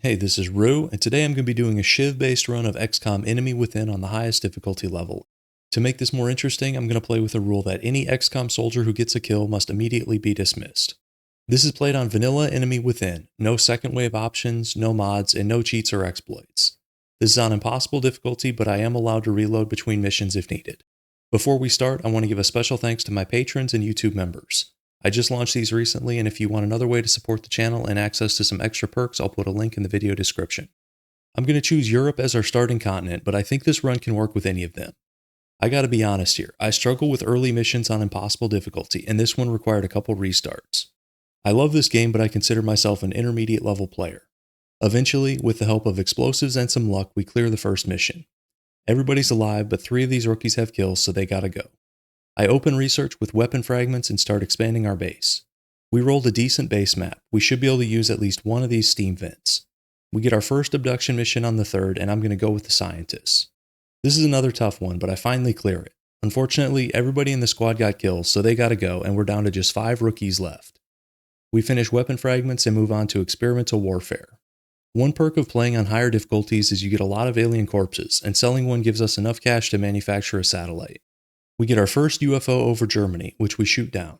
Hey, this is Rue, and today I'm going to be doing a SHIV-based run of XCOM Enemy Within on the highest difficulty level. To make this more interesting, I'm going to play with a rule that any XCOM soldier who gets a kill must immediately be dismissed. This is played on vanilla Enemy Within, no second wave options, no mods, and no cheats or exploits. This is on impossible difficulty, but I am allowed to reload between missions if needed. Before we start, I want to give a special thanks to my patrons and YouTube members. I just launched these recently, and if you want another way to support the channel and access to some extra perks, I'll put a link in the video description. I'm going to choose Europe as our starting continent, but I think this run can work with any of them. I gotta be honest here, I struggle with early missions on impossible difficulty, and this one required a couple restarts. I love this game, but I consider myself an intermediate level player. Eventually, with the help of explosives and some luck, we clear the first mission. Everybody's alive, but 3 of these rookies have kills, so they gotta go. I open research with weapon fragments and start expanding our base. We rolled a decent base map. We should be able to use at least one of these steam vents. We get our first abduction mission on the 3rd, and I'm going to go with the scientists. This is another tough one, but I finally clear it. Unfortunately, everybody in the squad got kills, so they gotta go, and we're down to just 5 rookies left. We finish weapon fragments and move on to experimental warfare. One perk of playing on higher difficulties is you get a lot of alien corpses, and selling one gives us enough cash to manufacture a satellite. We get our first UFO over Germany, which we shoot down.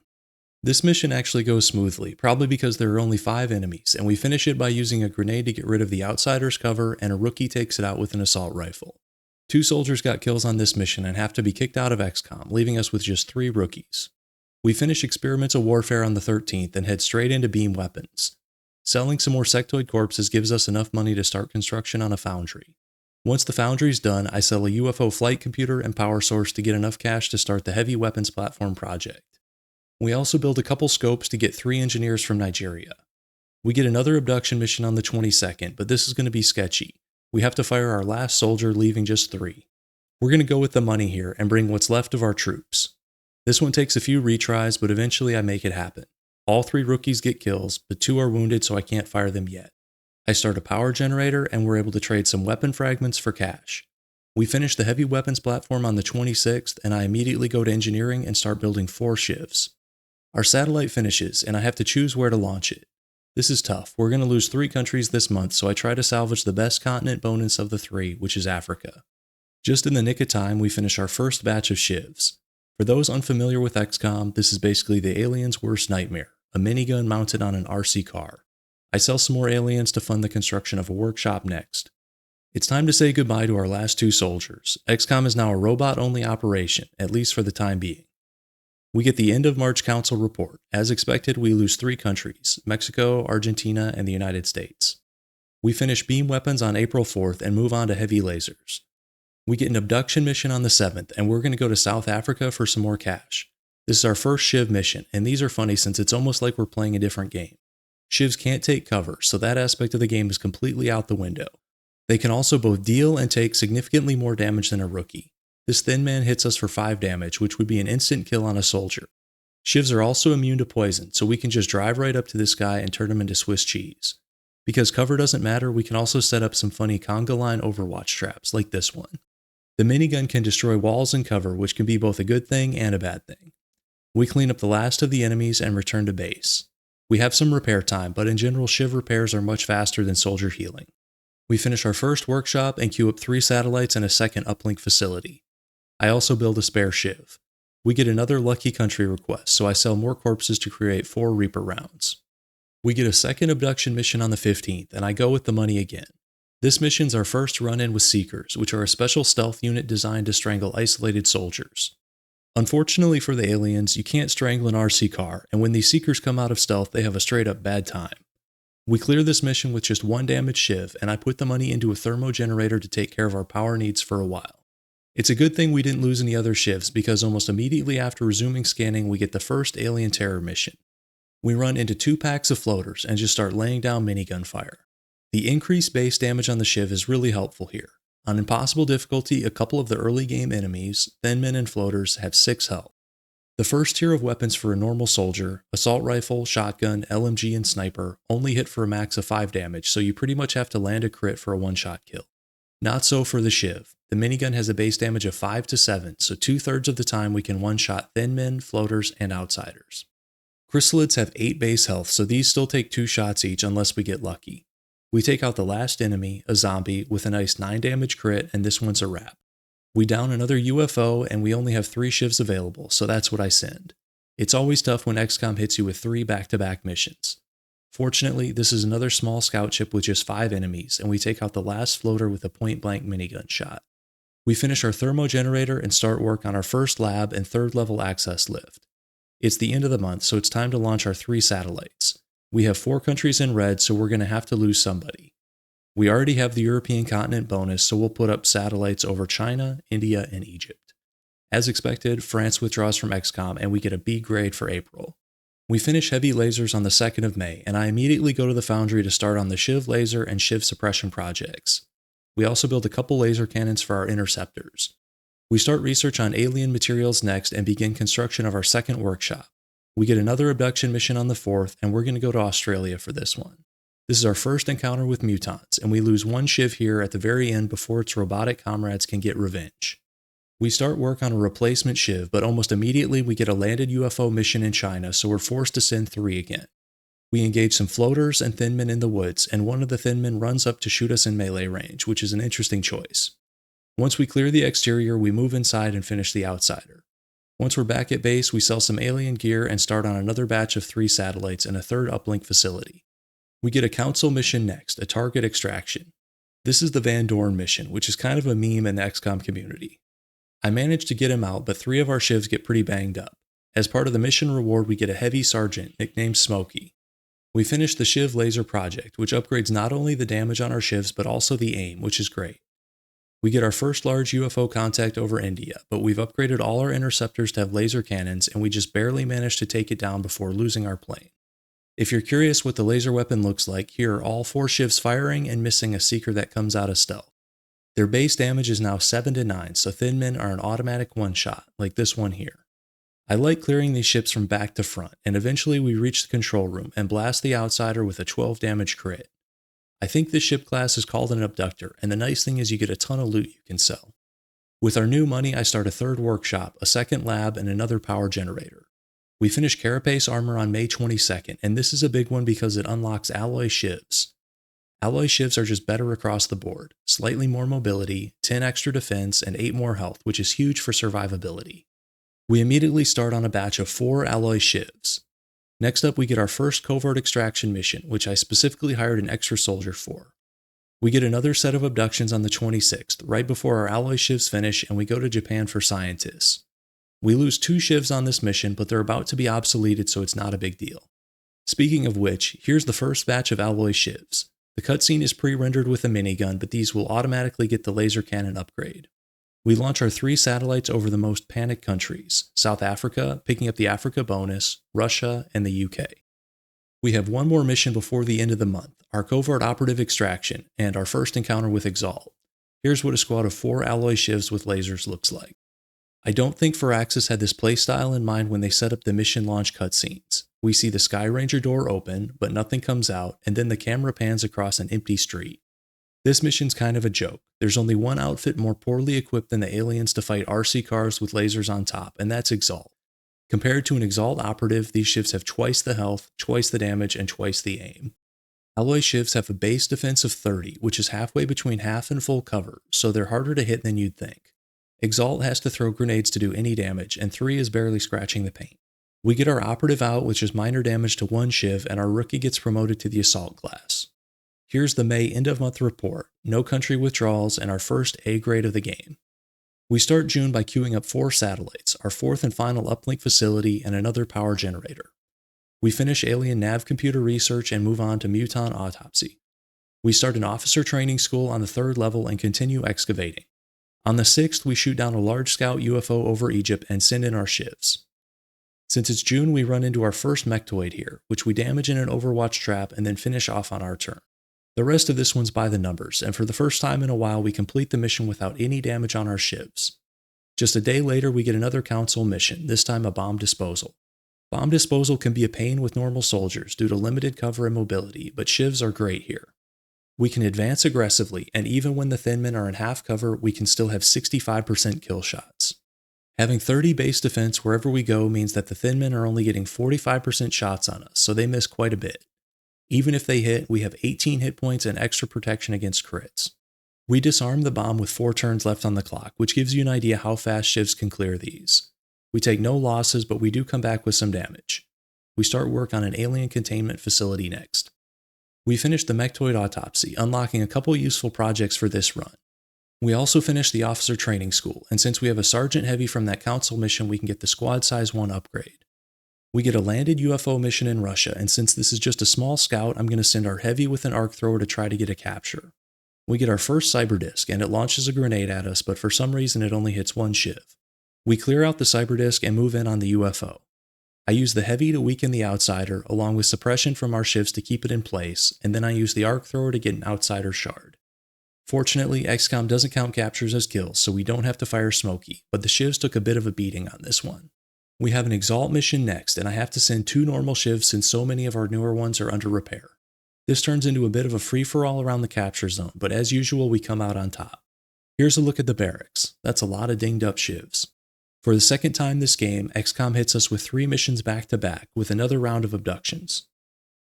This mission actually goes smoothly, probably because there are only 5 enemies, and we finish it by using a grenade to get rid of the outsider's cover, and a rookie takes it out with an assault rifle. 2 soldiers got kills on this mission and have to be kicked out of XCOM, leaving us with just 3 rookies. We finish experimental warfare on the 13th and head straight into beam weapons. Selling some more sectoid corpses gives us enough money to start construction on a foundry. Once the foundry's done, I sell a UFO flight computer and power source to get enough cash to start the heavy weapons platform project. We also build a couple scopes to get 3 engineers from Nigeria. We get another abduction mission on the 22nd, but this is going to be sketchy. We have to fire our last soldier, leaving just 3. We're going to go with the money here and bring what's left of our troops. This one takes a few retries, but eventually I make it happen. All 3 rookies get kills, but 2 are wounded, so I can't fire them yet. I start a power generator, and we're able to trade some weapon fragments for cash. We finish the heavy weapons platform on the 26th, and I immediately go to engineering and start building 4 SHIVs. Our satellite finishes, and I have to choose where to launch it. This is tough. We're going to lose 3 countries this month, so I try to salvage the best continent bonus of the 3, which is Africa. Just in the nick of time, we finish our first batch of SHIVs. For those unfamiliar with XCOM, this is basically the alien's worst nightmare, a minigun mounted on an RC car. I sell some more aliens to fund the construction of a workshop next. It's time to say goodbye to our last 2 soldiers. XCOM is now a robot-only operation, at least for the time being. We get the end of March Council report. As expected, we lose 3 countries, Mexico, Argentina, and the United States. We finish beam weapons on April 4th and move on to heavy lasers. We get an abduction mission on the 7th, and we're going to go to South Africa for some more cash. This is our first SHIV mission, and these are funny since it's almost like we're playing a different game. SHIVs can't take cover, so that aspect of the game is completely out the window. They can also both deal and take significantly more damage than a rookie. This thin man hits us for 5 damage, which would be an instant kill on a soldier. SHIVs are also immune to poison, so we can just drive right up to this guy and turn him into Swiss cheese. Because cover doesn't matter, we can also set up some funny conga line overwatch traps, like this one. The minigun can destroy walls and cover, which can be both a good thing and a bad thing. We clean up the last of the enemies and return to base. We have some repair time, but in general, SHIV repairs are much faster than soldier healing. We finish our first workshop and queue up 3 satellites and a second uplink facility. I also build a spare SHIV. We get another lucky country request, so I sell more corpses to create 4 Reaper rounds. We get a second abduction mission on the 15th, and I go with the money again. This mission's our first run-in with Seekers, which are a special stealth unit designed to strangle isolated soldiers. Unfortunately for the aliens, you can't strangle an RC car, and when these Seekers come out of stealth, they have a straight-up bad time. We clear this mission with just 1 damaged SHIV, and I put the money into a thermo generator to take care of our power needs for a while. It's a good thing we didn't lose any other SHIVs, because almost immediately after resuming scanning, we get the first alien terror mission. We run into 2 packs of floaters and just start laying down minigun fire. The increased base damage on the SHIV is really helpful here. On impossible difficulty, a couple of the early game enemies, thin men and floaters, have 6 health. The first tier of weapons for a normal soldier, assault rifle, shotgun, LMG, and sniper, only hit for a max of 5 damage, so you pretty much have to land a crit for a one-shot kill. Not so for the SHIV. The minigun has a base damage of 5 to 7, so 2/3 of the time we can one-shot thin men, floaters, and outsiders. Chrysalids have 8 base health, so these still take 2 shots each unless we get lucky. We take out the last enemy, a zombie, with a nice 9 damage crit, and this one's a wrap. We down another UFO, and we only have 3 shivs available, so that's what I send. It's always tough when XCOM hits you with 3 back-to-back missions. Fortunately, this is another small scout ship with just 5 enemies, and we take out the last floater with a point-blank minigun shot. We finish our thermogenerator and start work on our first lab and 3rd level access lift. It's the end of the month, so it's time to launch our 3 satellites. We have 4 countries in red, so we're going to have to lose somebody. We already have the European continent bonus, so we'll put up satellites over China, India, and Egypt. As expected, France withdraws from XCOM, and we get a B grade for April. We finish heavy lasers on the 2nd of May, and I immediately go to the foundry to start on the SHIV laser and SHIV suppression projects. We also build a couple laser cannons for our interceptors. We start research on alien materials next and begin construction of our 2nd workshop. We get another abduction mission on the 4th, and we're going to go to Australia for this one. This is our first encounter with mutants, and we lose 1 SHIV here at the very end before its robotic comrades can get revenge. We start work on a replacement SHIV, but almost immediately we get a landed UFO mission in China, so we're forced to send 3 again. We engage some floaters and thin men in the woods, and one of the thin men runs up to shoot us in melee range, which is an interesting choice. Once we clear the exterior, we move inside and finish the outsider. Once we're back at base, we sell some alien gear and start on another batch of 3 satellites and a 3rd uplink facility. We get a council mission next, a target extraction. This is the Van Dorn mission, which is kind of a meme in the XCOM community. I managed to get him out, but 3 of our shivs get pretty banged up. As part of the mission reward, we get a heavy sergeant, nicknamed Smokey. We finish the SHIV laser project, which upgrades not only the damage on our shivs, but also the aim, which is great. We get our first large UFO contact over India, but we've upgraded all our interceptors to have laser cannons, and we just barely managed to take it down before losing our plane. If you're curious what the laser weapon looks like, here are all 4 shivs firing and missing a seeker that comes out of stealth. Their base damage is now 7 to 9, so thin men are an automatic one-shot, like this one here. I like clearing these ships from back to front, and eventually we reach the control room and blast the outsider with a 12 damage crit. I think this ship class is called an abductor, and the nice thing is you get a ton of loot you can sell. With our new money, I start a 3rd workshop, a 2nd lab, and another power generator. We finish Carapace armor on May 22nd, and this is a big one because it unlocks alloy shivs. Alloy shivs are just better across the board, slightly more mobility, 10 extra defense, and 8 more health, which is huge for survivability. We immediately start on a batch of 4 alloy shivs. Next up, we get our first covert extraction mission, which I specifically hired an extra soldier for. We get another set of abductions on the 26th, right before our alloy shivs finish, and we go to Japan for scientists. We lose 2 shivs on this mission, but they're about to be obsoleted, so it's not a big deal. Speaking of which, here's the first batch of alloy shivs. The cutscene is pre-rendered with a minigun, but these will automatically get the laser cannon upgrade. We launch our 3 satellites over the most panicked countries, South Africa, picking up the Africa bonus, Russia, and the UK. We have 1 more mission before the end of the month, our covert operative extraction, and our first encounter with Exalt. Here's what a squad of 4 alloy shivs with lasers looks like. I don't think Firaxis had this playstyle in mind when they set up the mission launch cutscenes. We see the Sky Ranger door open, but nothing comes out, and then the camera pans across an empty street. This mission's kind of a joke. There's only 1 outfit more poorly equipped than the aliens to fight RC cars with lasers on top, and that's Exalt. Compared to an Exalt operative, these shivs have twice the health, twice the damage, and twice the aim. Alloy shivs have a base defense of 30, which is halfway between half and full cover, so they're harder to hit than you'd think. Exalt has to throw grenades to do any damage, and 3 is barely scratching the paint. We get our operative out, which is minor damage to 1 shiv, and our rookie gets promoted to the assault class. Here's the May end-of-month report, no country withdrawals, and our first A grade of the game. We start June by queuing up 4 satellites, our 4th and final uplink facility, and another power generator. We finish alien nav computer research and move on to mutant autopsy. We start an officer training school on the 3rd level and continue excavating. On the 6th, we shoot down a large scout UFO over Egypt and send in our shivs. Since it's June, we run into our first mechtoid here, which we damage in an Overwatch trap and then finish off on our turn. The rest of this one's by the numbers, and for the first time in a while we complete the mission without any damage on our shivs. Just a day later we get another council mission, this time a bomb disposal. Bomb disposal can be a pain with normal soldiers due to limited cover and mobility, but shivs are great here. We can advance aggressively, and even when the thin men are in half cover, we can still have 65% kill shots. Having 30 base defense wherever we go means that the thin men are only getting 45% shots on us, so they miss quite a bit. Even if they hit, we have 18 hit points and extra protection against crits. We disarm the bomb with 4 turns left on the clock, which gives you an idea how fast shivs can clear these. We take no losses, but we do come back with some damage. We start work on an alien containment facility next. We finish the Mechtoid autopsy, unlocking a couple useful projects for this run. We also finish the officer training school, and since we have a Sergeant Heavy from that council mission, we can get the Squad Size 1 upgrade. We get a landed UFO mission in Russia, and since this is just a small scout, I'm going to send our Heavy with an arc thrower to try to get a capture. We get our first cyber disc, and it launches a grenade at us, but for some reason it only hits 1 shiv. We clear out the cyber disc and move in on the UFO. I use the Heavy to weaken the Outsider, along with suppression from our shivs to keep it in place, and then I use the arc thrower to get an Outsider shard. Fortunately, XCOM doesn't count captures as kills, so we don't have to fire Smokey, but the shivs took a bit of a beating on this one. We have an Exalt mission next, and I have to send 2 normal shivs since so many of our newer ones are under repair. This turns into a bit of a free-for-all around the capture zone, but as usual we come out on top. Here's a look at the barracks. That's a lot of dinged up shivs. For the second time this game, XCOM hits us with 3 missions back-to-back with another round of abductions.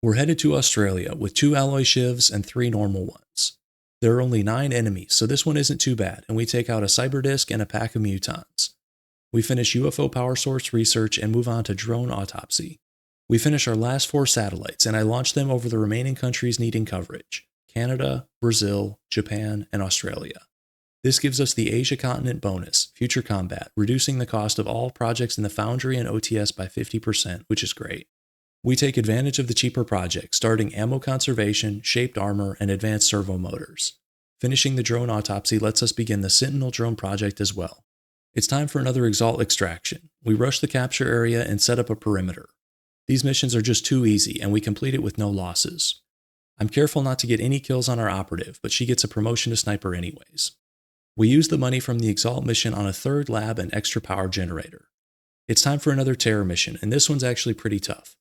We're headed to Australia with 2 alloy shivs and 3 normal ones. There are only 9 enemies, so this one isn't too bad, and we take out a cyber disc and a pack of mutons. We finish UFO power source research and move on to drone autopsy. We finish our last 4 satellites, and I launch them over the remaining countries needing coverage: Canada, Brazil, Japan, and Australia. This gives us the Asia continent bonus, Future Combat, reducing the cost of all projects in the Foundry and OTS by 50%, which is great. We take advantage of the cheaper projects, starting ammo conservation, shaped armor, and advanced servo motors. Finishing the drone autopsy lets us begin the Sentinel drone project as well. It's time for another Exalt extraction. We rush the capture area and set up a perimeter. These missions are just too easy, and we complete it with no losses. I'm careful not to get any kills on our operative, but she gets a promotion to sniper anyways. We use the money from the Exalt mission on a 3rd lab and extra power generator. It's time for another terror mission, and this one's actually pretty tough.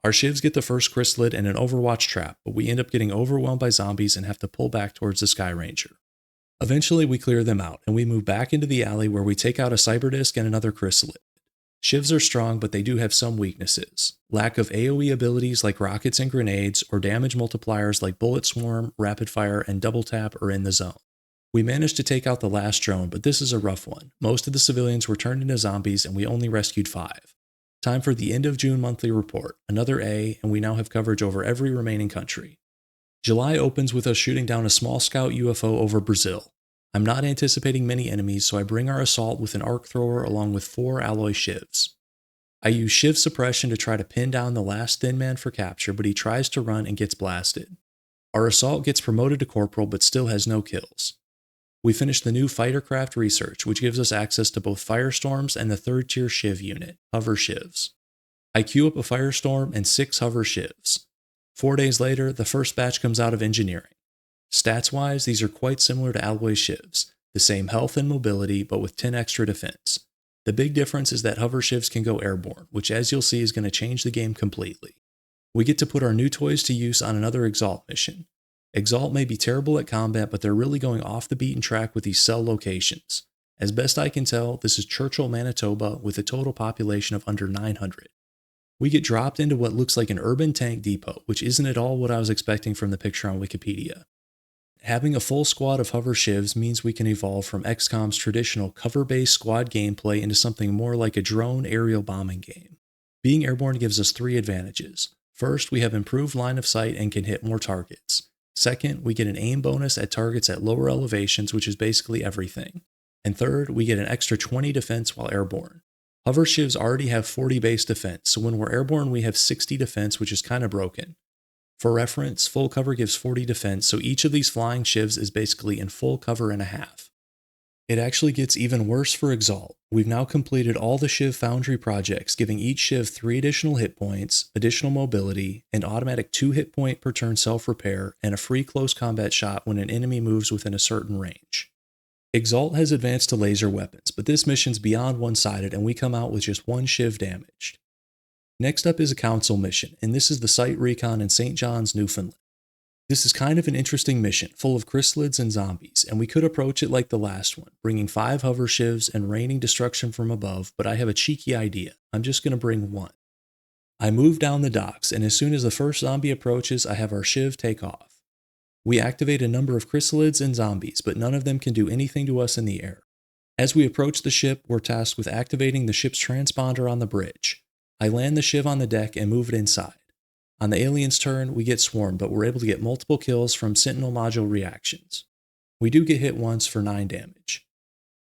Our shivs get the first chrysalid and an Overwatch trap, but we end up getting overwhelmed by zombies and have to pull back towards the Sky Ranger. Eventually we clear them out, and we move back into the alley where we take out a cyber disc and another chrysalid. Shivs are strong, but they do have some weaknesses. Lack of AoE abilities like rockets and grenades, or damage multipliers like bullet swarm, rapid fire, and double tap are in the zone. We managed to take out the last drone, but this is a rough one. Most of the civilians were turned into zombies, and we only rescued 5. Time for the end of June monthly report, another A, and we now have coverage over every remaining country. July opens with us shooting down a small scout UFO over Brazil. I'm not anticipating many enemies, so I bring our assault with an arc thrower along with 4 alloy shivs. I use shiv suppression to try to pin down the last thin man for capture, but he tries to run and gets blasted. Our assault gets promoted to corporal, but still has no kills. We finish the new fighter craft research, which gives us access to both firestorms and the 3rd tier shiv unit, hover shivs. I queue up a firestorm and 6 hover shivs. 4 days later, the first batch comes out of engineering. Stats-wise, these are quite similar to alloy shivs, the same health and mobility, but with 10 extra defense. The big difference is that hover shivs can go airborne, which as you'll see is going to change the game completely. We get to put our new toys to use on another Exalt mission. Exalt may be terrible at combat, but they're really going off the beaten track with these cell locations. As best I can tell, this is Churchill, Manitoba, with a total population of under 900. We get dropped into what looks like an urban tank depot, which isn't at all what I was expecting from the picture on Wikipedia. Having a full squad of hover shivs means we can evolve from XCOM's traditional cover-based squad gameplay into something more like a drone aerial bombing game. Being airborne gives us 3 advantages. First, we have improved line of sight and can hit more targets. Second, we get an aim bonus at targets at lower elevations, which is basically everything. And third, we get an extra 20 defense while airborne. Hover shivs already have 40 base defense, so when we're airborne we have 60 defense, which is kind of broken. For reference, full cover gives 40 defense, so each of these flying shivs is basically in full cover and a half. It actually gets even worse for Exalt. We've now completed all the Shiv Foundry projects, giving each Shiv 3 additional hit points, additional mobility, an automatic 2 hit point per turn self-repair, and a free close combat shot when an enemy moves within a certain range. Exalt has advanced to laser weapons, but this mission's beyond one-sided and we come out with just 1 Shiv damaged. Next up is a council mission, and this is the Site Recon in St. John's, Newfoundland. This is kind of an interesting mission, full of chrysalids and zombies, and we could approach it like the last one, bringing 5 hover shivs and raining destruction from above, but I have a cheeky idea. I'm just going to bring 1. I move down the docks, and as soon as the first zombie approaches, I have our SHIV take off. We activate a number of chrysalids and zombies, but none of them can do anything to us in the air. As we approach the ship, we're tasked with activating the ship's transponder on the bridge. I land the SHIV on the deck and move it inside. On the alien's turn, we get swarmed, but we're able to get multiple kills from Sentinel module reactions. We do get hit once for 9 damage.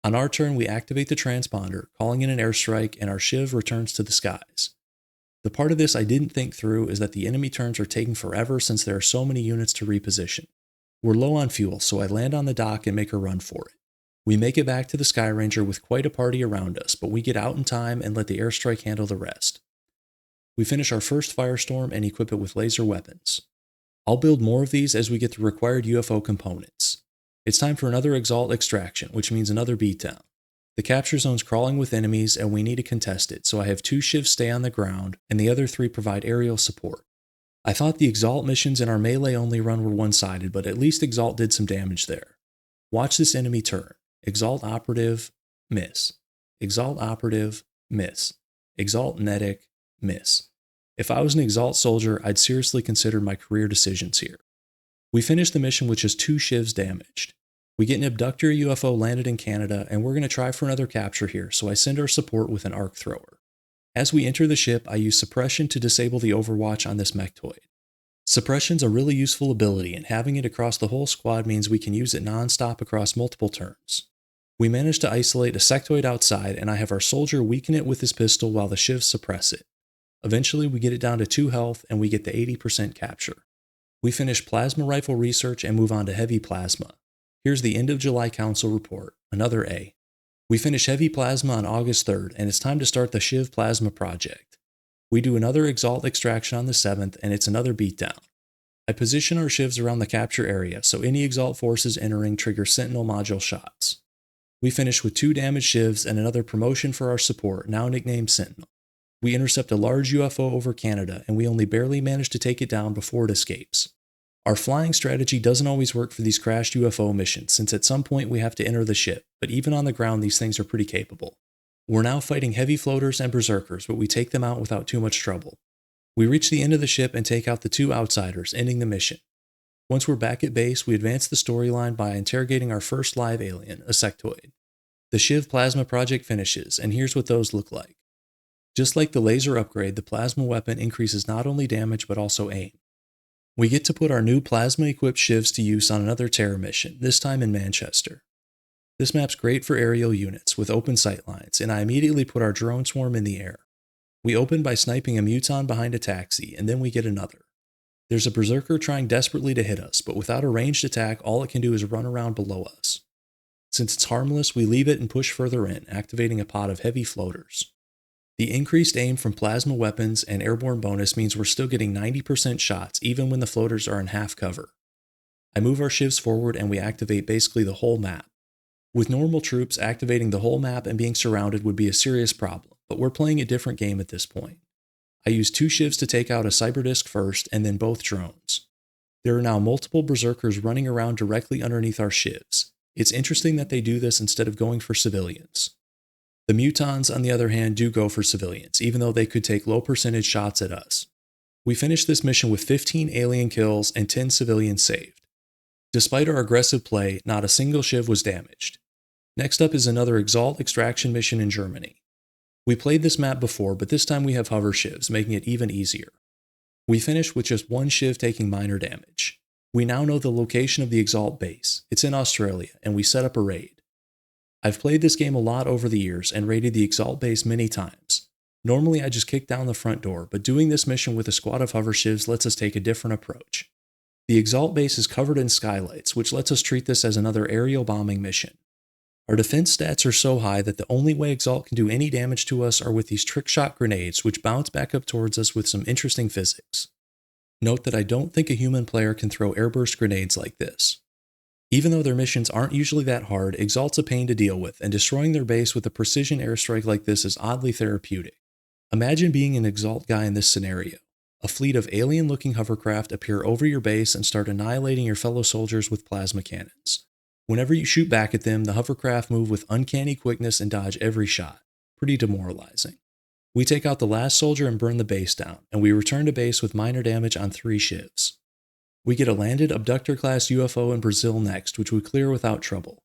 On our turn, we activate the transponder, calling in an airstrike, and our SHIV returns to the skies. The part of this I didn't think through is that the enemy turns are taking forever since there are so many units to reposition. We're low on fuel, so I land on the dock and make a run for it. We make it back to the Sky Ranger with quite a party around us, but we get out in time and let the airstrike handle the rest. We finish our first firestorm and equip it with laser weapons. I'll build more of these as we get the required UFO components. It's time for another Exalt extraction, which means another beatdown. The capture zone's crawling with enemies and we need to contest it, so I have 2 SHIVs stay on the ground and the other 3 provide aerial support. I thought the Exalt missions in our melee-only run were one-sided, but at least Exalt did some damage there. Watch this enemy turn. Exalt Operative, miss. Exalt Operative, miss. Exalt Medic, miss. If I was an Exalt soldier, I'd seriously consider my career decisions here. We finish the mission with just 2 SHIVs damaged. We get an abductor UFO landed in Canada, and we're going to try for another capture here, so I send our support with an arc thrower. As we enter the ship, I use suppression to disable the overwatch on this mechtoid. Suppression's a really useful ability, and having it across the whole squad means we can use it non-stop across multiple turns. We manage to isolate a sectoid outside, and I have our soldier weaken it with his pistol while the SHIVs suppress it. Eventually, we get it down to 2 health, and we get the 80% capture. We finish plasma rifle research and move on to heavy plasma. Here's the end of July Council report, another A. We finish heavy plasma on August 3rd, and it's time to start the SHIV plasma project. We do another Exalt extraction on the 7th, and it's another beatdown. I position our SHIVs around the capture area, so any Exalt forces entering trigger Sentinel module shots. We finish with 2 damaged SHIVs and another promotion for our support, now nicknamed Sentinel. We intercept a large UFO over Canada, and we only barely manage to take it down before it escapes. Our flying strategy doesn't always work for these crashed UFO missions, since at some point we have to enter the ship, but even on the ground these things are pretty capable. We're now fighting heavy floaters and berserkers, but we take them out without too much trouble. We reach the end of the ship and take out the 2 outsiders, ending the mission. Once we're back at base, we advance the storyline by interrogating our first live alien, a sectoid. The SHIV plasma project finishes, and here's what those look like. Just like the laser upgrade, the plasma weapon increases not only damage but also aim. We get to put our new plasma-equipped SHIVs to use on another terror mission, this time in Manchester. This map's great for aerial units, with open sightlines, and I immediately put our drone swarm in the air. We open by sniping a muton behind a taxi, and then we get another. There's a berserker trying desperately to hit us, but without a ranged attack, all it can do is run around below us. Since it's harmless, we leave it and push further in, activating a pod of heavy floaters. The increased aim from plasma weapons and airborne bonus means we're still getting 90% shots even when the floaters are in half cover. I move our SHIVs forward and we activate basically the whole map. With normal troops, activating the whole map and being surrounded would be a serious problem, but we're playing a different game at this point. I use 2 SHIVs to take out a cyberdisc first and then both drones. There are now multiple berserkers running around directly underneath our SHIVs. It's interesting that they do this instead of going for civilians. The mutons, on the other hand, do go for civilians, even though they could take low percentage shots at us. We finished this mission with 15 alien kills and 10 civilians saved. Despite our aggressive play, not a single SHIV was damaged. Next up is another Exalt extraction mission in Germany. We played this map before, but this time we have hover SHIVs, making it even easier. We finish with just 1 SHIV taking minor damage. We now know the location of the Exalt base. It's in Australia, and we set up a raid. I've played this game a lot over the years and raided the Exalt base many times. Normally I just kick down the front door, but doing this mission with a squad of hover SHIVs lets us take a different approach. The Exalt base is covered in skylights, which lets us treat this as another aerial bombing mission. Our defense stats are so high that the only way Exalt can do any damage to us are with these trick shot grenades, which bounce back up towards us with some interesting physics. Note that I don't think a human player can throw airburst grenades like this. Even though their missions aren't usually that hard, Exalt's a pain to deal with, and destroying their base with a precision airstrike like this is oddly therapeutic. Imagine being an Exalt guy in this scenario. A fleet of alien-looking hovercraft appear over your base and start annihilating your fellow soldiers with plasma cannons. Whenever you shoot back at them, the hovercraft move with uncanny quickness and dodge every shot. Pretty demoralizing. We take out the last soldier and burn the base down, and we return to base with minor damage on 3 shivs. We get a landed Abductor-class UFO in Brazil next, which we clear without trouble.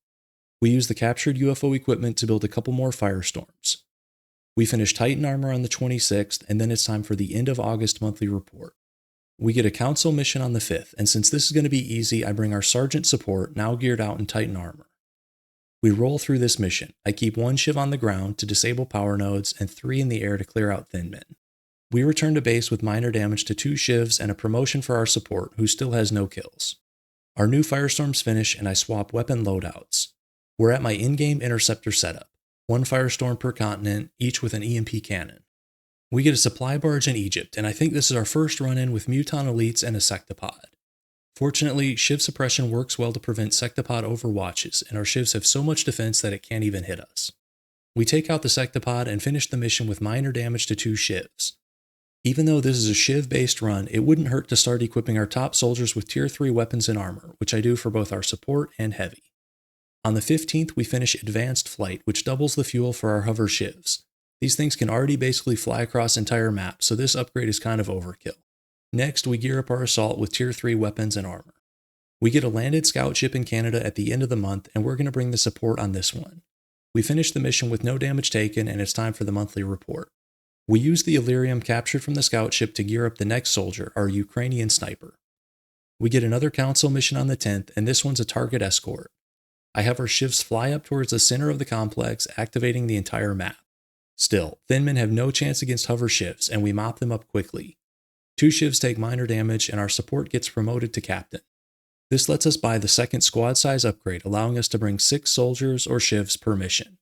We use the captured UFO equipment to build a couple more Firestorms. We finish Titan armor on the 26th, and then it's time for the end of August monthly report. We get a council mission on the 5th, and since this is going to be easy, I bring our Sergeant support, now geared out in Titan armor. We roll through this mission. I keep 1 Shiv on the ground to disable power nodes, and 3 in the air to clear out thin men. We return to base with minor damage to 2 Shivs and a promotion for our support, who still has no kills. Our new Firestorms finish, and I swap weapon loadouts. We're at my in-game Interceptor setup. 1 Firestorm per continent, each with an EMP cannon. We get a supply barge in Egypt, and I think this is our first run-in with Muton Elites and a Sectopod. Fortunately, Shiv suppression works well to prevent Sectopod overwatches, and our Shivs have so much defense that it can't even hit us. We take out the Sectopod and finish the mission with minor damage to 2 Shivs. Even though this is a Shiv-based run, it wouldn't hurt to start equipping our top soldiers with Tier 3 weapons and armor, which I do for both our support and heavy. On the 15th, we finish Advanced Flight, which doubles the fuel for our hover Shivs. These things can already basically fly across entire maps, so this upgrade is kind of overkill. Next, we gear up our assault with Tier 3 weapons and armor. We get a landed scout ship in Canada at the end of the month, and we're going to bring the support on this one. We finish the mission with no damage taken, and it's time for the monthly report. We use the Illyrium captured from the scout ship to gear up the next soldier, our Ukrainian sniper. We get another council mission on the 10th, and this one's a target escort. I have our Shivs fly up towards the center of the complex, activating the entire map. Still, thin men have no chance against hover Shivs, and we mop them up quickly. 2 Shivs take minor damage, and our support gets promoted to captain. This lets us buy the second squad size upgrade, allowing us to bring 6 soldiers or Shivs per mission.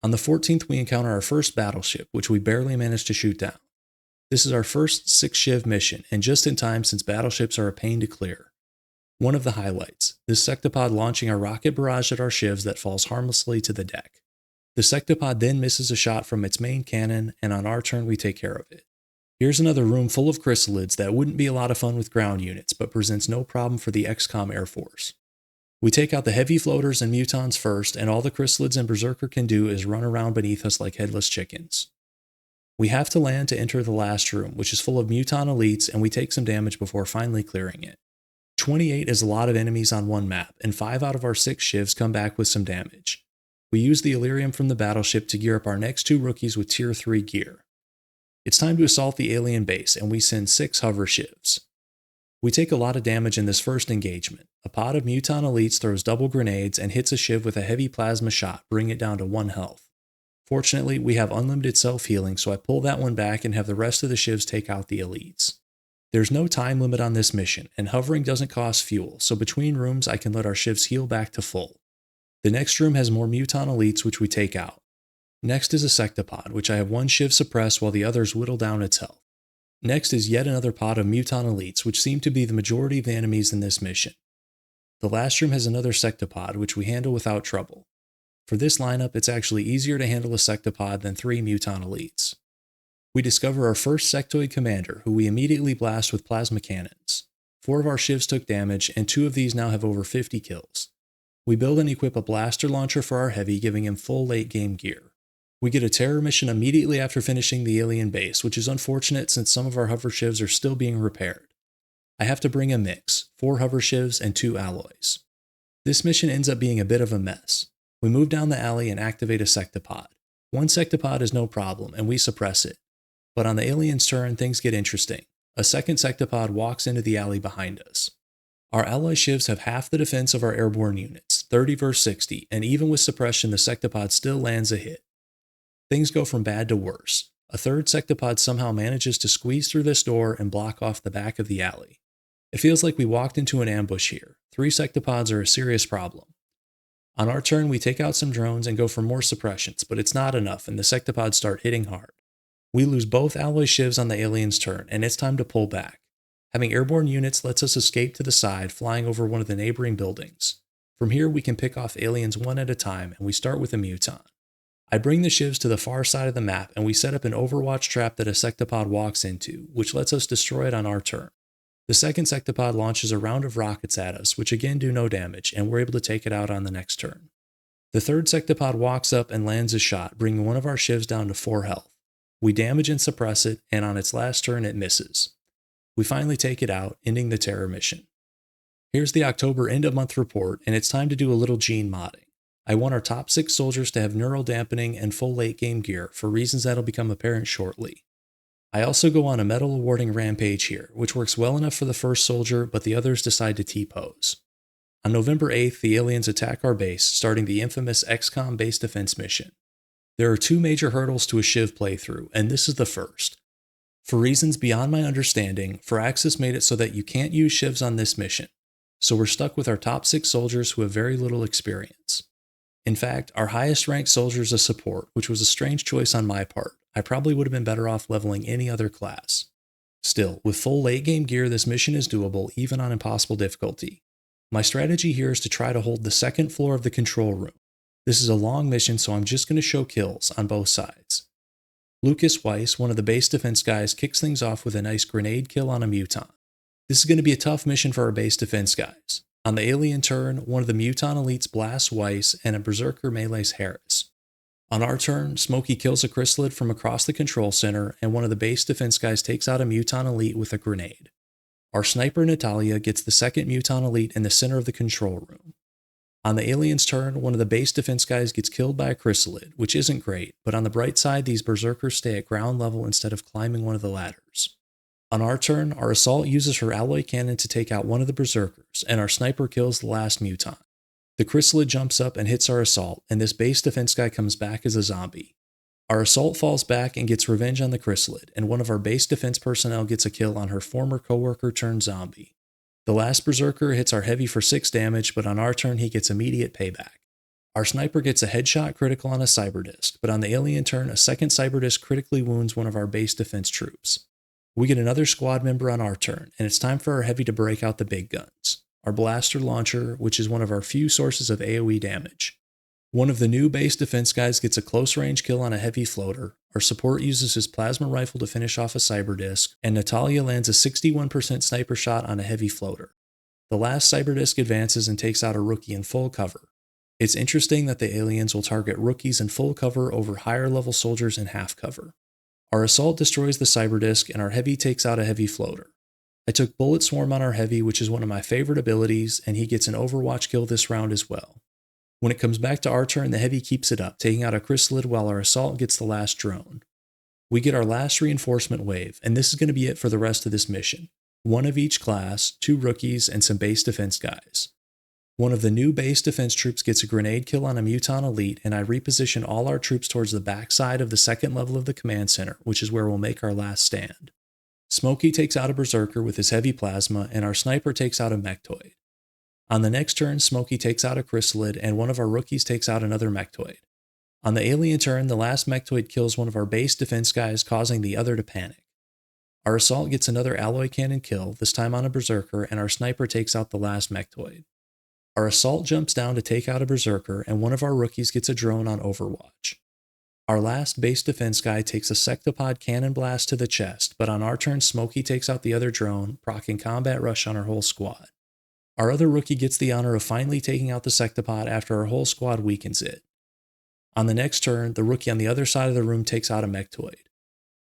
On the 14th, we encounter our first battleship, which we barely managed to shoot down. This is our first 6 Shiv mission, and just in time since battleships are a pain to clear. One of the highlights, this Sectopod launching a rocket barrage at our Shivs that falls harmlessly to the deck. The Sectopod then misses a shot from its main cannon, and on our turn we take care of it. Here's another room full of chrysalids that wouldn't be a lot of fun with ground units, but presents no problem for the XCOM Air Force. We take out the heavy floaters and mutons first, and all the chrysalids and Berserker can do is run around beneath us like headless chickens. We have to land to enter the last room, which is full of Muton Elites, and we take some damage before finally clearing it. 28 is a lot of enemies on one map, and 5 out of our 6 Shivs come back with some damage. We use the Illyrium from the battleship to gear up our next 2 rookies with Tier 3 gear. It's time to assault the alien base, and we send 6 hover Shivs. We take a lot of damage in this first engagement. A pod of Muton Elites throws double grenades and hits a Shiv with a heavy plasma shot, bringing it down to 1 health. Fortunately, we have unlimited self-healing, so I pull that one back and have the rest of the Shivs take out the Elites. There's no time limit on this mission, and hovering doesn't cost fuel, so between rooms I can let our Shivs heal back to full. The next room has more Muton Elites, which we take out. Next is a Sectopod, which I have 1 Shiv suppress while the others whittle down its health. Next is yet another pod of Muton Elites, which seem to be the majority of the enemies in this mission. The last room has another Sectopod, which we handle without trouble. For this lineup, it's actually easier to handle a Sectopod than 3 Muton Elites. We discover our first sectoid commander, who we immediately blast with plasma cannons. 4 of our Shivs took damage, and 2 of these now have over 50 kills. We build and equip a blaster launcher for our heavy, giving him full late-game gear. We get a terror mission immediately after finishing the alien base, which is unfortunate since some of our hover Shivs are still being repaired. I have to bring a mix, 4 hover Shivs and 2 alloys. This mission ends up being a bit of a mess. We move down the alley and activate a Sectopod. 1 Sectopod is no problem, and we suppress it. But on the alien's turn, things get interesting. A second Sectopod walks into the alley behind us. Our ally Shivs have half the defense of our airborne units, 30 vs 60, and even with suppression the Sectopod still lands a hit. Things go from bad to worse. A third Sectopod somehow manages to squeeze through this door and block off the back of the alley. It feels like we walked into an ambush here. 3 Sectopods are a serious problem. On our turn, we take out some drones and go for more suppressions, but it's not enough, and the Sectopods start hitting hard. We lose both alloy Shivs on the alien's turn, and it's time to pull back. Having airborne units lets us escape to the side, flying over one of the neighboring buildings. From here, we can pick off aliens one at a time, and we start with a Muton. I bring the Shivs to the far side of the map, and we set up an overwatch trap that a Sectopod walks into, which lets us destroy it on our turn. The second Sectopod launches a round of rockets at us, which again do no damage, and we're able to take it out on the next turn. The third Sectopod walks up and lands a shot, bringing one of our Shivs down to 4 health. We damage and suppress it, and on its last turn it misses. We finally take it out, ending the terror mission. Here's the October end of month report, and it's time to do a little gene modding. I want our top 6 soldiers to have neural dampening and full late game gear for reasons that'll become apparent shortly. I also go on a medal awarding rampage here, which works well enough for the first soldier, but the others decide to T-pose. On November 8th, the aliens attack our base, starting the infamous XCOM base defense mission. There are 2 major hurdles to a SHIV playthrough, and this is the first. For reasons beyond my understanding, Firaxis made it so that you can't use SHIVs on this mission, so we're stuck with our top 6 soldiers who have very little experience. In fact, our highest ranked soldier is a support, which was a strange choice on my part. I probably would have been better off leveling any other class. Still, with full late game gear, this mission is doable even on impossible difficulty. My strategy here is to try to hold the second floor of the control room. This is a long mission, so I'm just going to show kills on both sides. Lucas Weiss, one of the base defense guys, kicks things off with a nice grenade kill on a Muton. This is going to be a tough mission for our base defense guys. On the alien turn, one of the Muton elites blasts Weiss and a Berserker melees Harris. On our turn, Smokey kills a Chrysalid from across the control center, and one of the base defense guys takes out a Muton elite with a grenade. Our sniper Natalia gets the second Muton elite in the center of the control room. On the alien's turn, one of the base defense guys gets killed by a Chrysalid, which isn't great, but on the bright side, these Berserkers stay at ground level instead of climbing one of the ladders. On our turn, our assault uses her alloy cannon to take out one of the Berserkers, and our sniper kills the last Muton. The Chrysalid jumps up and hits our assault, and this base defense guy comes back as a zombie. Our assault falls back and gets revenge on the Chrysalid, and one of our base defense personnel gets a kill on her former coworker turned zombie. The last Berserker hits our heavy for 6 damage, but on our turn he gets immediate payback. Our sniper gets a headshot critical on a Cyberdisc, but on the alien turn, a second Cyberdisc critically wounds one of our base defense troops. We get another squad member on our turn, and it's time for our heavy to break out the big guns. Our blaster launcher, which is one of our few sources of AoE damage. One of the new base defense guys gets a close range kill on a heavy floater, our support uses his plasma rifle to finish off a Cyberdisc, and Natalia lands a 61% sniper shot on a heavy floater. The last Cyberdisc advances and takes out a rookie in full cover. It's interesting that the aliens will target rookies in full cover over higher level soldiers in half cover. Our assault destroys the Cyberdisc, and our heavy takes out a heavy floater. I took Bullet Swarm on our heavy, which is one of my favorite abilities, and he gets an Overwatch kill this round as well. When it comes back to our turn, the heavy keeps it up, taking out a Chrysalid while our assault gets the last drone. We get our last reinforcement wave, and this is going to be it for the rest of this mission. 1 of each class, 2 rookies, and some base defense guys. One of the new base defense troops gets a grenade kill on a Muton elite, and I reposition all our troops towards the backside of the second level of the command center, which is where we'll make our last stand. Smokey takes out a Berserker with his heavy plasma, and our sniper takes out a Mechtoid. On the next turn, Smokey takes out a Chrysalid, and one of our rookies takes out another Mechtoid. On the alien turn, the last Mechtoid kills one of our base defense guys, causing the other to panic. Our assault gets another alloy cannon kill, this time on a Berserker, and our sniper takes out the last Mechtoid. Our assault jumps down to take out a Berserker, and one of our rookies gets a drone on Overwatch. Our last base defense guy takes a Sectopod cannon blast to the chest, but on our turn, Smokey takes out the other drone, proccing combat rush on our whole squad. Our other rookie gets the honor of finally taking out the Sectopod after our whole squad weakens it. On the next turn, the rookie on the other side of the room takes out a Mechtoid.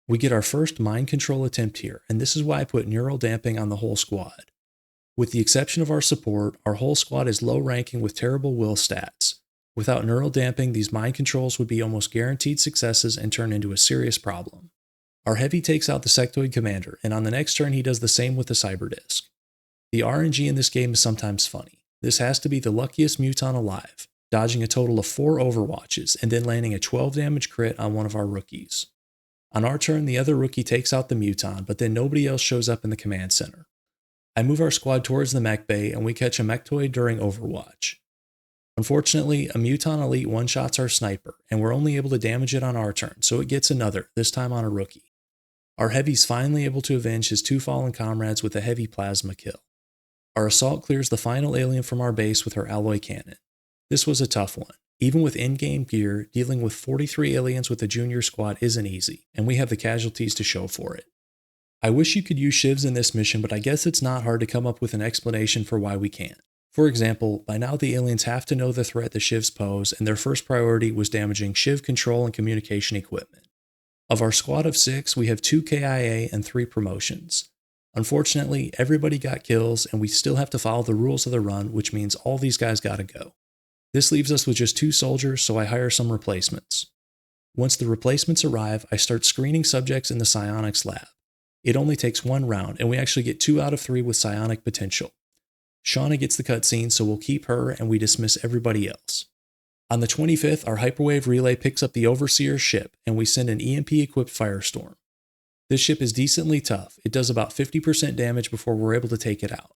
We get our first mind control attempt here, and this is why I put neural damping on the whole squad. With the exception of our support, our whole squad is low ranking with terrible will stats. Without neural damping, these mind controls would be almost guaranteed successes and turn into a serious problem. Our heavy takes out the sectoid commander, and on the next turn he does the same with the Cyberdisc. The RNG in this game is sometimes funny. This has to be the luckiest Muton alive, dodging a total of 4 Overwatches and then landing a 12 damage crit on one of our rookies. On our turn, the other rookie takes out the Muton, but then nobody else shows up in the command center. I move our squad towards the mech bay, and we catch a Mechtoid during Overwatch. Unfortunately, a Muton elite one-shots our sniper, and we're only able to damage it on our turn, so it gets another, this time on a rookie. Our heavy's finally able to avenge his 2 fallen comrades with a heavy plasma kill. Our assault clears the final alien from our base with her alloy cannon. This was a tough one. Even with in-game gear, dealing with 43 aliens with a junior squad isn't easy, and we have the casualties to show for it. I wish you could use SHIVs in this mission, but I guess it's not hard to come up with an explanation for why we can't. For example, by now the aliens have to know the threat the SHIVs pose, and their first priority was damaging SHIV control and communication equipment. Of our squad of 6, we have 2 KIA and 3 promotions. Unfortunately, everybody got kills and we still have to follow the rules of the run, which means all these guys gotta go. This leaves us with just 2 soldiers, so I hire some replacements. Once the replacements arrive, I start screening subjects in the psionics lab. It only takes 1 round, and we actually get 2 out of 3 with psionic potential. Shauna gets the cutscene, so we'll keep her and we dismiss everybody else. On the 25th, our hyperwave relay picks up the Overseer's ship, and we send an EMP-equipped firestorm. This ship is decently tough. It does about 50% damage before we're able to take it out.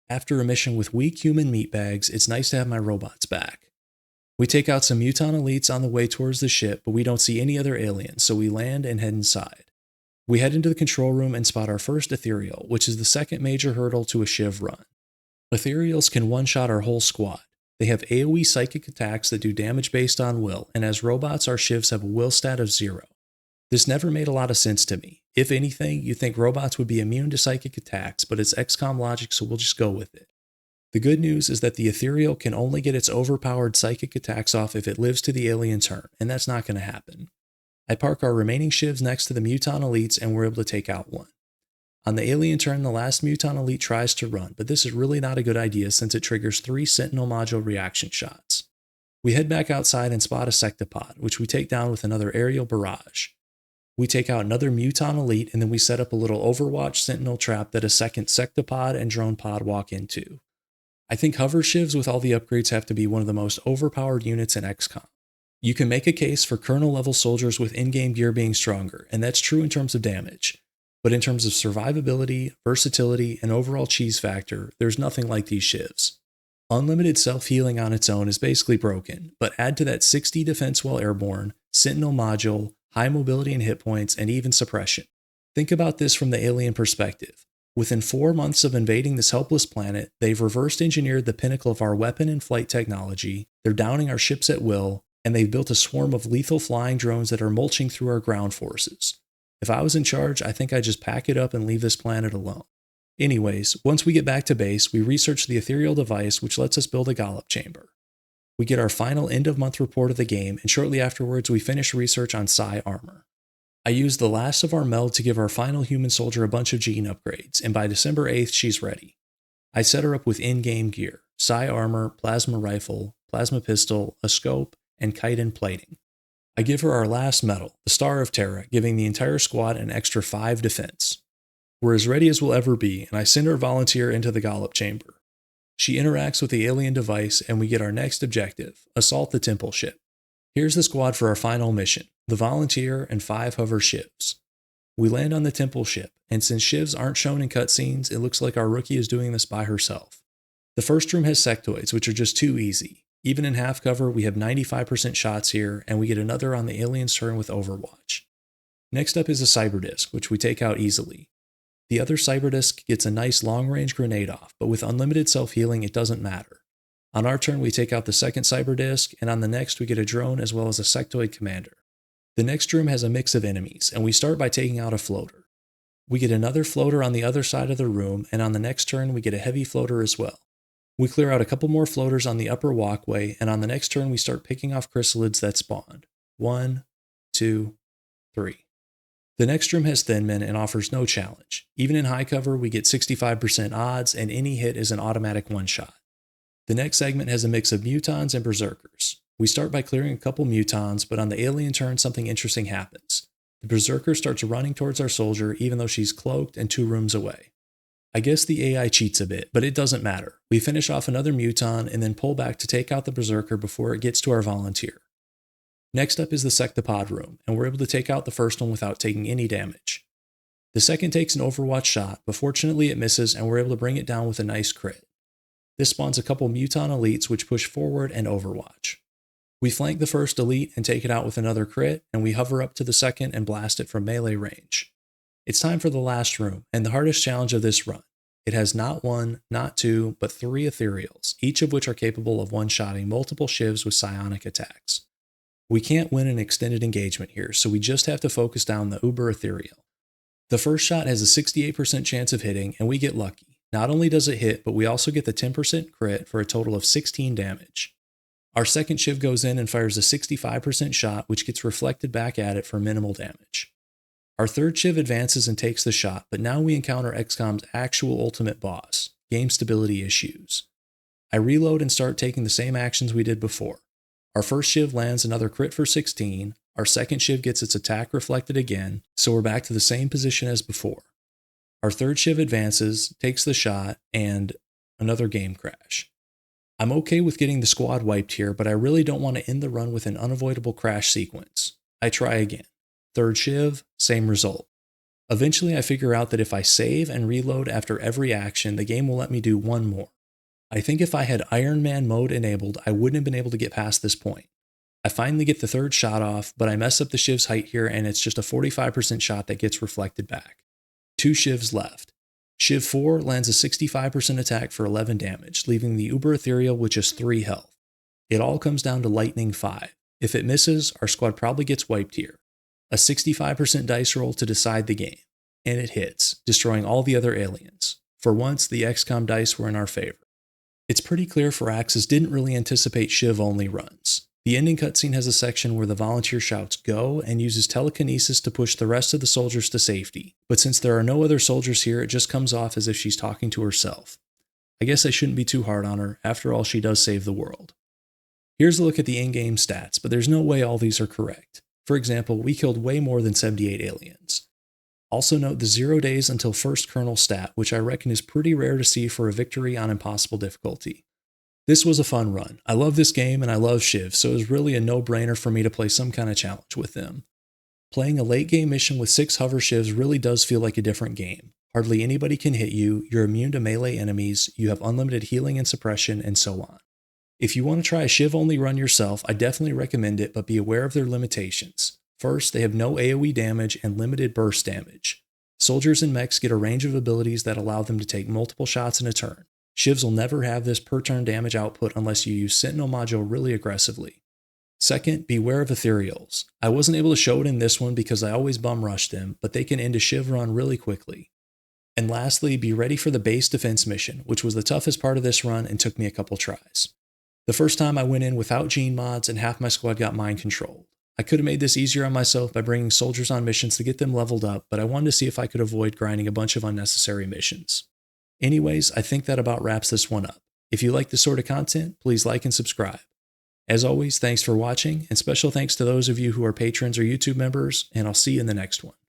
After a mission with weak human meatbags, it's nice to have my robots back. We take out some Muton elites on the way towards the ship, but we don't see any other aliens, so we land and head inside. We head into the control room and spot our first ethereal, which is the second major hurdle to a SHIV run. Ethereals can one-shot our whole squad. They have AoE psychic attacks that do damage based on will, and as robots, our SHIVs have a will stat of 0. This never made a lot of sense to me. If anything, you'd think robots would be immune to psychic attacks, but it's XCOM logic, so we'll just go with it. The good news is that the ethereal can only get its overpowered psychic attacks off if it lives to the alien turn, and that's not going to happen. I park our remaining SHIVs next to the Muton elites and we're able to take out one. On the alien turn, the last Muton elite tries to run, but this is really not a good idea since it triggers 3 Sentinel module reaction shots. We head back outside and spot a sectopod, which we take down with another aerial barrage. We take out another Muton elite and then we set up a little Overwatch Sentinel trap that a second sectopod and drone pod walk into. I think hover SHIVs with all the upgrades have to be one of the most overpowered units in XCOM. You can make a case for colonel level soldiers with in-game gear being stronger, and that's true in terms of damage. But in terms of survivability, versatility, and overall cheese factor, there's nothing like these SHIVs. Unlimited self-healing on its own is basically broken, but add to that 60 defense while airborne, Sentinel module, high mobility and hit points, and even suppression. Think about this from the alien perspective. Within 4 months of invading this helpless planet, they've reversed engineered the pinnacle of our weapon and flight technology, they're downing our ships at will, and they've built a swarm of lethal flying drones that are mulching through our ground forces. If I was in charge, I think I'd just pack it up and leave this planet alone. Anyways, once we get back to base, we research the ethereal device, which lets us build a Gollop chamber. We get our final end-of-month report of the game, and shortly afterwards we finish research on Psi armor. I used the last of our meld to give our final human soldier a bunch of gene upgrades, and by December 8th she's ready. I set her up with in-game gear, Psi armor, plasma rifle, plasma pistol, a scope, and chitin plating. I give her our last medal, the Star of Terra, giving the entire squad an extra 5 defense. We're as ready as we'll ever be, and I send our volunteer into the Gollop chamber. She interacts with the alien device, and we get our next objective, assault the temple ship. Here's the squad for our final mission, the volunteer and 5 hover SHIVs. We land on the temple ship, and since SHIVs aren't shown in cutscenes, it looks like our rookie is doing this by herself. The first room has sectoids, which are just too easy. Even in half cover, we have 95% shots here, and we get another on the alien's turn with Overwatch. Next up is a Cyberdisc, which we take out easily. The other Cyberdisc gets a nice long-range grenade off, but with unlimited self-healing, it doesn't matter. On our turn, we take out the second Cyberdisc, and on the next, we get a drone as well as a sectoid commander. The next room has a mix of enemies, and we start by taking out a floater. We get another floater on the other side of the room, and on the next turn, we get a heavy floater as well. We clear out a couple more floaters on the upper walkway, and on the next turn we start picking off chrysalids that spawned. 1, 2, 3. The next room has thin men and offers no challenge. Even in high cover, we get 65% odds, and any hit is an automatic one-shot. The next segment has a mix of mutons and berserkers. We start by clearing a couple mutons, but on the alien turn something interesting happens. The berserker starts running towards our soldier even though she's cloaked and 2 rooms away. I guess the AI cheats a bit, but it doesn't matter. We finish off another muton and then pull back to take out the berserker before it gets to our volunteer. Next up is the sectopod room, and we're able to take out the first one without taking any damage. The second takes an Overwatch shot, but fortunately it misses and we're able to bring it down with a nice crit. This spawns a couple Muton elites which push forward and Overwatch. We flank the first elite and take it out with another crit, and we hover up to the second and blast it from melee range. It's time for the last room, and the hardest challenge of this run. It has not 1, not 2, but 3 ethereals, each of which are capable of one-shotting multiple SHIVs with psionic attacks. We can't win an extended engagement here, so we just have to focus down the Uber ethereal. The first shot has a 68% chance of hitting, and we get lucky. Not only does it hit, but we also get the 10% crit for a total of 16 damage. Our second SHIV goes in and fires a 65% shot, which gets reflected back at it for minimal damage. Our third SHIV advances and takes the shot, but now we encounter XCOM's actual ultimate boss, game stability issues. I reload and start taking the same actions we did before. Our first SHIV lands another crit for 16, our second SHIV gets its attack reflected again, so we're back to the same position as before. Our third SHIV advances, takes the shot, and another game crash. I'm okay with getting the squad wiped here, but I really don't want to end the run with an unavoidable crash sequence. I try again. Third SHIV, same result. Eventually I figure out that if I save and reload after every action, the game will let me do one more. I think if I had Iron Man mode enabled, I wouldn't have been able to get past this point. I finally get the third shot off, but I mess up the SHIV's height here and it's just a 45% shot that gets reflected back. 2 SHIVs left. SHIV 4 lands a 65% attack for 11 damage, leaving the Uber Ethereal with just 3 health. It all comes down to Lightning 5. If it misses, our squad probably gets wiped here. A 65% dice roll to decide the game. And it hits, destroying all the other aliens. For once, the XCOM dice were in our favor. It's pretty clear Firaxis didn't really anticipate SHIV-only runs. The ending cutscene has a section where the volunteer shouts "Go" and uses telekinesis to push the rest of the soldiers to safety, but since there are no other soldiers here, it just comes off as if she's talking to herself. I guess I shouldn't be too hard on her, after all she does save the world. Here's a look at the in-game stats, but there's no way all these are correct. For example, we killed way more than 78 aliens. Also note the 0 days until first kernel stat, which I reckon is pretty rare to see for a victory on impossible difficulty. This was a fun run. I love this game and I love SHIV, so it was really a no-brainer for me to play some kind of challenge with them. Playing a late game mission with 6 hover SHIVs really does feel like a different game. Hardly anybody can hit you, you're immune to melee enemies, you have unlimited healing and suppression, and so on. If you want to try a SHIV-only run yourself, I definitely recommend it, but be aware of their limitations. First, they have no AoE damage and limited burst damage. Soldiers and mechs get a range of abilities that allow them to take multiple shots in a turn. SHIVs will never have this per turn damage output unless you use Sentinel module really aggressively. Second, beware of ethereals. I wasn't able to show it in this one because I always bum rush them, but they can end a SHIV run really quickly. And lastly, be ready for the base defense mission, which was the toughest part of this run and took me a couple tries. The first time I went in without gene mods and half my squad got mind controlled. I could have made this easier on myself by bringing soldiers on missions to get them leveled up, but I wanted to see if I could avoid grinding a bunch of unnecessary missions. Anyways, I think that about wraps this one up. If you like this sort of content, please like and subscribe. As always, thanks for watching, and special thanks to those of you who are patrons or YouTube members, and I'll see you in the next one.